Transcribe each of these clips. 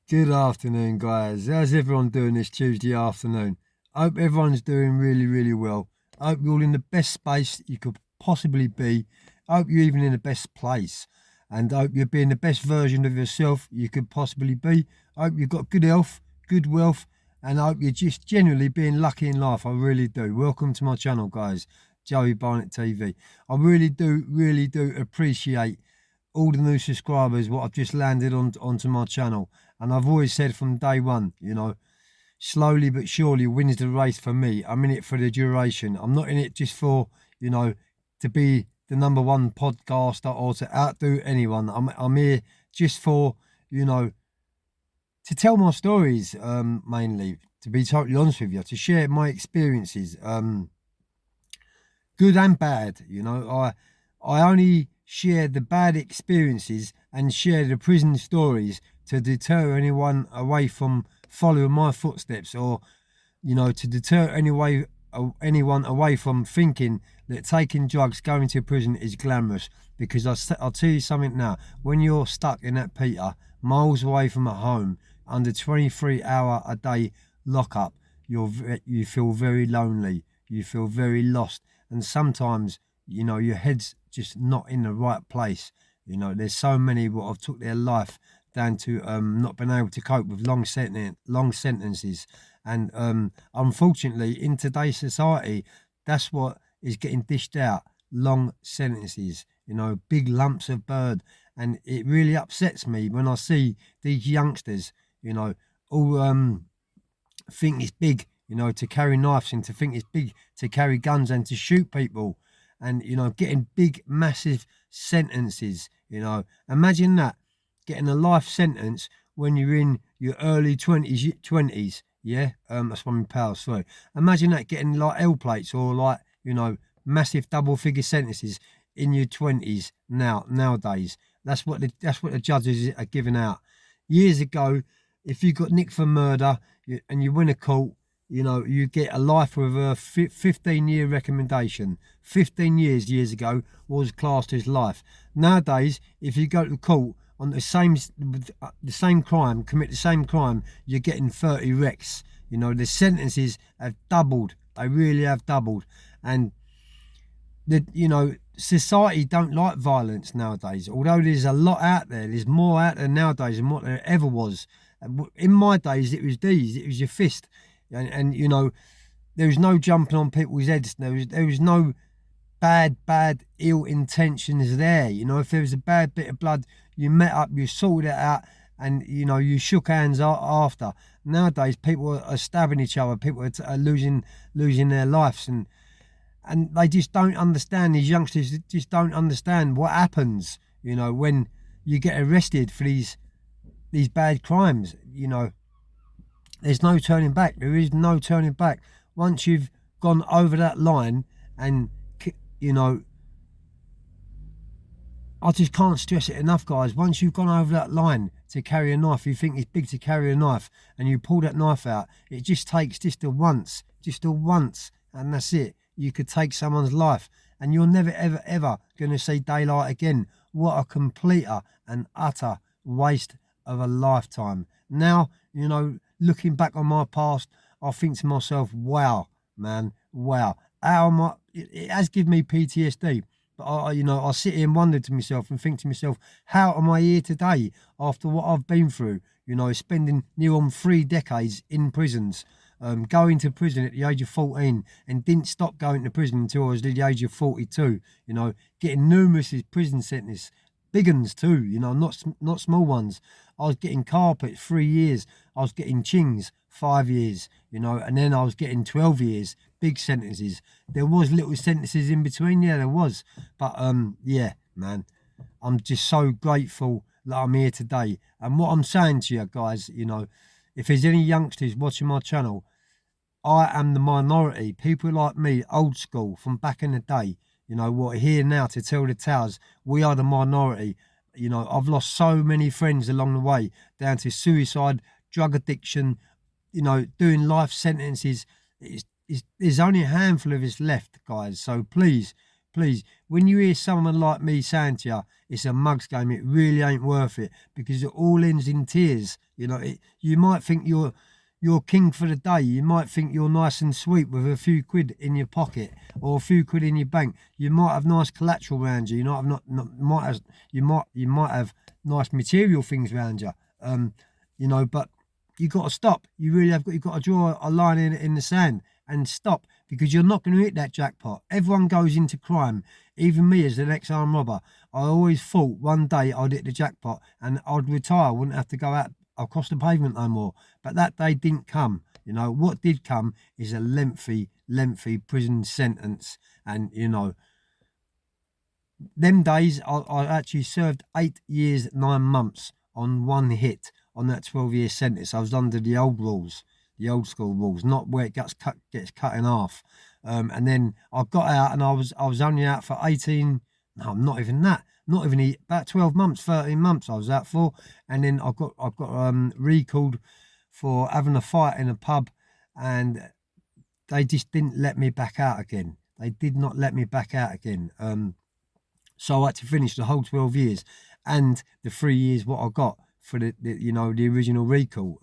Good afternoon, guys. How's everyone doing this Tuesday afternoon? I hope everyone's doing really, really well. I hope you're all in the best space you could possibly be. I hope you're even in the best place. And I hope you're being the best version of yourself you could possibly be. I hope you've got good health, good wealth, and I hope you're just generally being lucky in life. I really do. Welcome to my channel, guys. Joey Barnett TV. I really do appreciate all the new subscribers what I've just landed onto my channel. And I've always said from day one, slowly but surely wins the race for me. I'm in it for the duration. I'm not in it just for, to be the number one podcaster or to outdo anyone. I'm here just for, to tell my stories, mainly, to be totally honest with you, to share my experiences, good and bad. I only share the bad experiences and share the prison stories to deter anyone away from following my footsteps, or to deter anyone away from thinking that taking drugs, going to prison is glamorous. Because I'll tell you something now, when you're stuck in that Peter, miles away from a home, under 23-hour a day lockup, you feel very lonely, you feel very lost, and sometimes your head's just not in the right place. There's so many what have took their life down to not being able to cope with long sentences. And unfortunately, in today's society, that's what is getting dished out: long sentences, big lumps of bird. And it really upsets me when I see these youngsters, all think it's big, to carry knives, and to think it's big to carry guns and to shoot people, and getting big, massive sentences. Imagine that, getting a life sentence when you're in your early 20s. Yeah, that's one of my pals. Sorry. Imagine that, getting like L plates, or like massive double figure sentences in your 20s nowadays. That's what the judges are giving out. Years ago, if you got nicked for murder and you win a court, you get a life with a 15-year recommendation. 15 years ago was classed as life. Nowadays, if you go to court on the same crime, commit the same crime, you're getting 30 recs. The sentences have doubled. They really have doubled. And society don't like violence nowadays. Although there's a lot out there, there's more out there nowadays than what there ever was. In my days, it was your fist. And there was no jumping on people's heads. There was no bad ill intentions there. If there was a bad bit of blood, you met up, you sorted it out, and you shook hands after. Nowadays, people are stabbing each other. People are losing their lives, and they just don't understand. These youngsters just don't understand what happens, when you get arrested for these bad crimes. There's no turning back. There is no turning back. Once you've gone over that line, and I just can't stress it enough, guys. Once you've gone over that line to carry a knife, you think it's big to carry a knife, and you pull that knife out, it just takes just a once, and that's it. You could take someone's life, and you're never, ever going to see daylight again. What a complete and utter waste of a lifetime. Now, looking back on my past, I think to myself, wow, man, wow. How am I? It has given me PTSD. But I sit here and wonder to myself and think to myself, how am I here today after what I've been through? Spending near on 3 decades in prisons, going to prison at the age of 14, and didn't stop going to prison until I was at the age of 42. Getting numerous prison sentences, big ones too. Not small ones. I was getting carpet 3 years. I was getting chings 5 years. And then I was getting 12 years. Big sentences. There was little sentences in between. Yeah, there was. But yeah, man, I'm just so grateful that I'm here today. And what I'm saying to you guys, if there's any youngsters watching my channel, I am the minority. People like me, old school, from back in the day, what are here now to tell the tales. We are the minority. I've lost so many friends along the way, down to suicide, drug addiction, doing life sentences. There's only a handful of us left, guys. So please please, when you hear someone like me saying to you, it's a mugs game, it really ain't worth it, because it all ends in tears. You know, you might think you're king for the day. You might think you're nice and sweet with a few quid in your pocket or a few quid in your bank. You might have nice collateral around you. You might have might have you might have nice material things around you. You know, but you got to stop. You really have got. You got to draw a line in the sand and stop, because you're not going to hit that jackpot. Everyone goes into crime. Even me as an ex-armed robber, I always thought one day I'd hit the jackpot and I'd retire. I wouldn't have to go out across the pavement no more. But that day didn't come. You know, what did come is a lengthy prison sentence. And, you know, them days, I actually served 8 years, 9 months on one hit on that 12-year sentence. I was under the old rules, the old school rules, not where it gets cut in half. And then I got out, and I was only out for 18. No, not even that. Not even about 12 months, 13 months I was out for. And then I got recalled for having a fight in a pub, and they just didn't let me back out again. They did not let me back out again. So I had to finish the whole 12 years and the 3 years what I got for the original recall.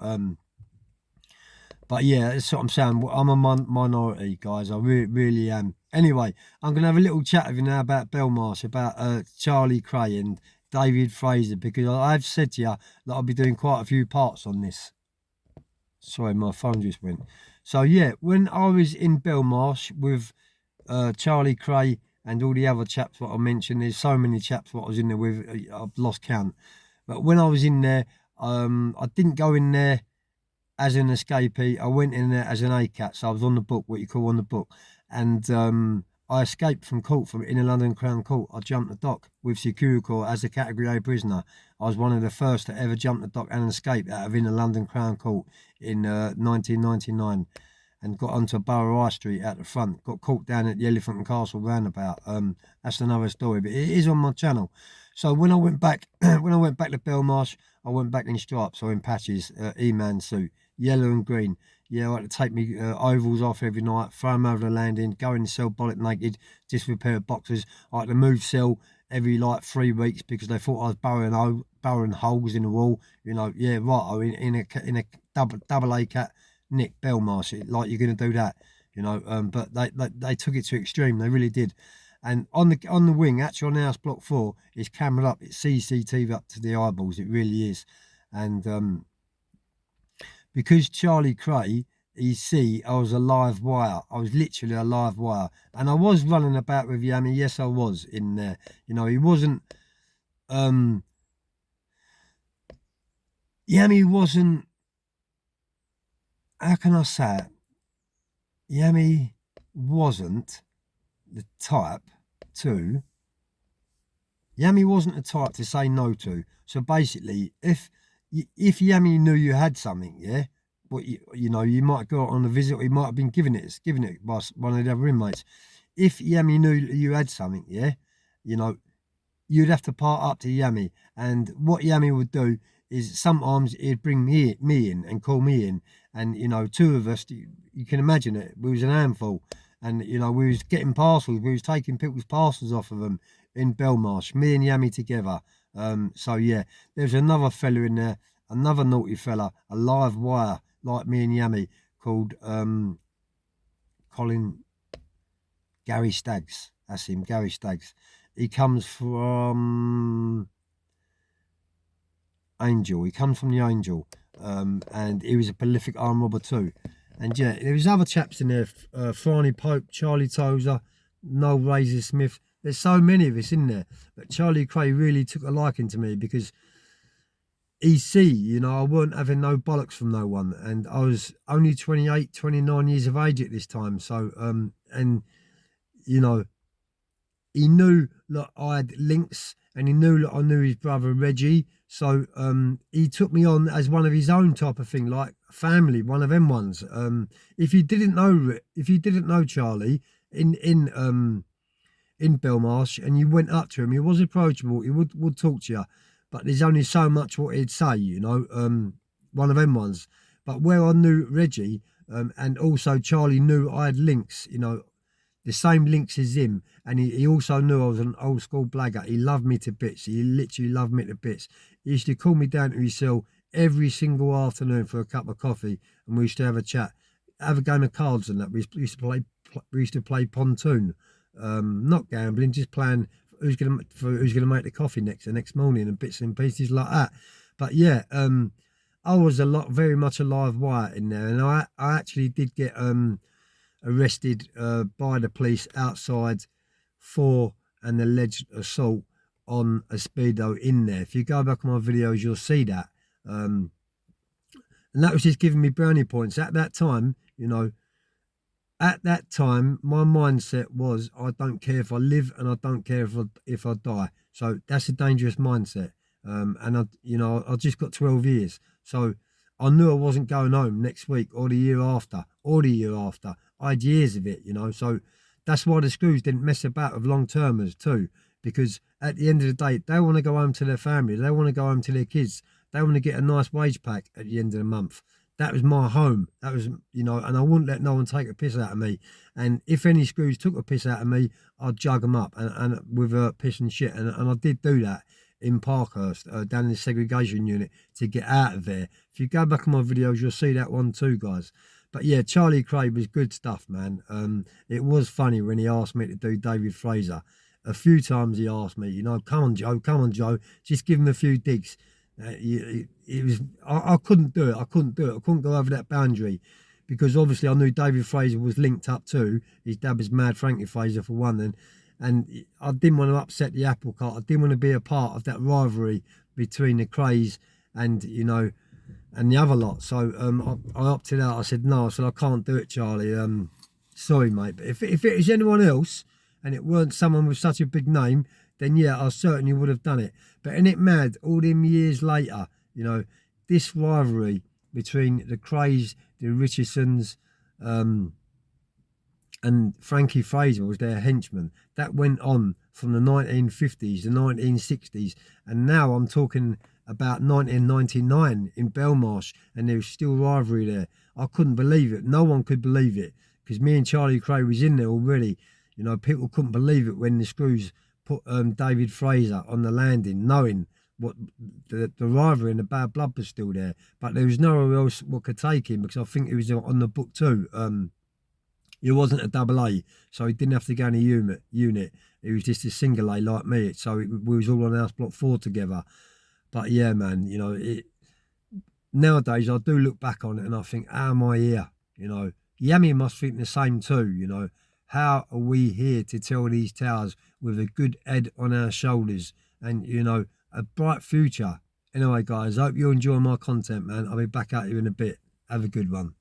But yeah, that's what I'm saying. I'm a minority, guys. I really am. Anyway, I'm going to have a little chat with you now about Belmarsh, about Charlie Kray and David Frazer, because I've said to you that I'll be doing quite a few parts on this. Sorry, my phone just went. So yeah, when I was in Belmarsh with Charlie Kray and all the other chaps what I mentioned, there's so many chaps what I was in there with, I've lost count. But when I was in there, I didn't go in there as an escapee. I went in there as an ACAT, so I was on the book, what you call on the book. And I escaped from court, from in a London Crown Court. I jumped the dock with Security Court as a Category A prisoner. I was one of the first to ever jump the dock and escape out of in a London Crown Court in 1999, and got onto Borough High Street at the front. Got caught down at the Elephant and Castle roundabout. That's another story, but it is on my channel. So when I went back, to Belmarsh, I went back in stripes or in patches, E-man suit, yellow and green. Yeah, I had to take me ovals off every night, throw them over the landing, go in the cell bollock naked, just with a pair of boxers. I had to move cell every 3 weeks because they thought I was burrowing holes in the wall. You know, yeah, right. In a double A cat, Nick Belmarsh, like you're gonna do that, you know. But they took it to extreme. They really did. And on the wing, actually on House Block 4, it's cameraed up. It's CCTV up to the eyeballs. It really is. And because Charlie Kray, I was a live wire. I was literally a live wire. And I was running about with Yammy. Yes, I was in there. You know, he wasn't... Yammy wasn't... How can I say it? Yammy wasn't the type to... Yammy wasn't the type to say no to. So basically, if Yammy knew you had something, yeah, but you know, you might go on a visit, or you might have been given it by one of the other inmates. If Yammy knew you had something, yeah, you know, you'd have to part up to Yammy. And what Yammy would do is sometimes he'd bring me in and call me in. And, you know, two of us, you can imagine it, we was an handful. And, you know, we was getting parcels, we was taking people's parcels off of them in Belmarsh, me and Yammy together. So yeah, there's another fella in there, another naughty fella, a live wire like me and Yammy, called Gary Staggs. That's him, Gary Staggs. He comes from Angel. He comes from the Angel, and he was a prolific armed robber too. And yeah, there was other chaps in there, Franny Pope, Charlie Tozer, Noel Razor Smith. There's so many of us in there. But Charlie Kray really took a liking to me because you know, I weren't having no bollocks from no one. And I was only 28, 29 years of age at this time. So, and, you know, he knew that I had links, and he knew that I knew his brother Reggie. So he took me on as one of his own type of thing, like family, one of them ones. If you didn't know Charlie in Belmarsh and you went up to him, he was approachable, he would talk to you, but there's only so much what he'd say, you know. One of them ones. But where I knew Reggie, and also Charlie knew I had links, you know, the same links as him, and he also knew I was an old school blagger. He loved me to bits. He literally loved me to bits. He used to call me down to his cell every single afternoon for a cup of coffee, and we used to have a chat, have a game of cards and that. We used to play pontoon, not gambling, just playing who's gonna make the coffee the next morning and bits and pieces like that. But yeah, I was very much a live wire in there, and I actually did get arrested by the police outside for an alleged assault on a speedo in there. If you go back on my videos, you'll see that. And that was just giving me brownie points at that time. At that time, my mindset was, I don't care if I live and I don't care if I die. So that's a dangerous mindset. And I just got 12 years. So I knew I wasn't going home next week or the year after or the year after. I had years of it, So that's why the screws didn't mess about with long-termers too. Because at the end of the day, they want to go home to their family. They want to go home to their kids. They want to get a nice wage pack at the end of the month. That was my home. That was, and I wouldn't let no one take a piss out of me. And if any screws took a piss out of me, I'd jug them up and with piss and shit. And I did do that in Parkhurst, down in the segregation unit, to get out of there. If you go back on my videos, you'll see that one too, guys. But yeah, Charlie Krays was good stuff, man. It was funny when he asked me to do David Frazer. A few times he asked me, come on, Joe, just give him a few digs. I couldn't do it. I couldn't go over that boundary, because obviously I knew David Frazer was linked up too. His dad was Mad Franky Frazer for one, and I didn't want to upset the apple cart. I didn't want to be a part of that rivalry between the Krays and and the other lot. So I opted out. I said no. I said I can't do it, Charlie. Sorry, mate. But if it was anyone else and it weren't someone with such a big name, then yeah, I certainly would have done it. But ain't it mad, all them years later, this rivalry between the Krays, the Richardsons, and Franky Frazer was their henchman. That went on from the 1950s, the 1960s, and now I'm talking about 1999 in Belmarsh, and there's still rivalry there. I couldn't believe it. No one could believe it, because me and Charlie Krays was in there already. People couldn't believe it when the screws put David Frazer on the landing, knowing what the rivalry and the bad blood was still there. But there was nowhere else what could take him, because I think it was on the book too. He wasn't a double A, so he didn't have to go in a unit. He was just a single A like me. So we was all on House Block 4 together. But yeah, man, nowadays I do look back on it and I think, how am I here? Yammy must think the same too. How are we here to tell these tales with a good head on our shoulders and, a bright future? Anyway, guys, I hope you enjoy my content, man. I'll be back at you in a bit. Have a good one.